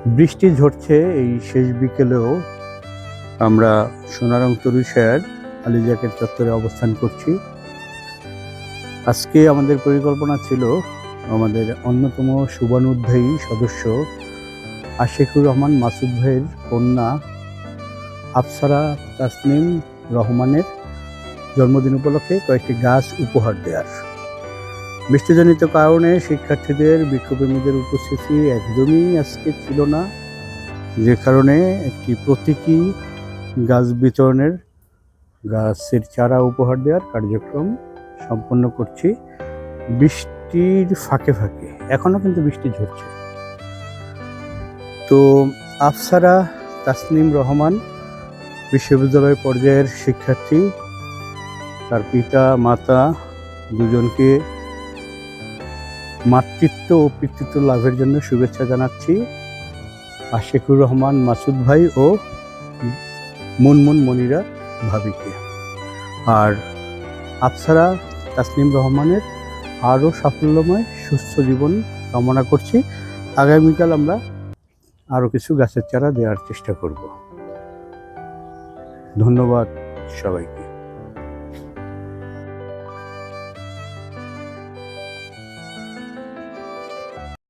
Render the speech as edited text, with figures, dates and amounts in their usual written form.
বৃষ্টি ঝরছে এই শেষ বিকেলেও আমরা সোনারং তরুশায়ার আলিজাকের চত্বরে অবস্থান করছি। আজকে আমাদের পরিকল্পনা ছিল আমাদের অন্যতম শুভানুধ্যায়ী সদস্য আশিকুর রহমান মাসুদ ভাইয়ের কন্যা আফসারা তাসনিম রহমানের জন্মদিন উপলক্ষে কয়েকটি গাছ উপহার দেওয়ার। বৃষ্টিজনিত কারণে শিক্ষার্থীদের বিক্ষোভপ্রেমীদের উপস্থিতি একদমই আজকে ছিল না, যে কারণে একটি প্রতীকী গাছ বিতরণের গাছের চারা উপহার দেওয়ার কার্যক্রম সম্পন্ন করছি বৃষ্টির ফাঁকে ফাঁকে। এখনও কিন্তু বৃষ্টি ঝরছে। তো আফসারা তাসনিম রহমান বিশ্ববিদ্যালয় পর্যায়ের শিক্ষার্থী, তার পিতা মাতা দুজনকে মাতৃত্ব ও পিতৃত্ব লাভের জন্য শুভেচ্ছা জানাচ্ছি আশিকুর রহমান মাসুদ ভাই ও মুনমুন মনিরা ভাবিকে। আর আফসারা তাসনিম রহমানের আরও সাফল্যময় সুস্থ জীবন কামনা করছি। আগামীকাল আমরা আরও কিছু গাছের চারা দেওয়ার চেষ্টা করব। ধন্যবাদ সবাইকে।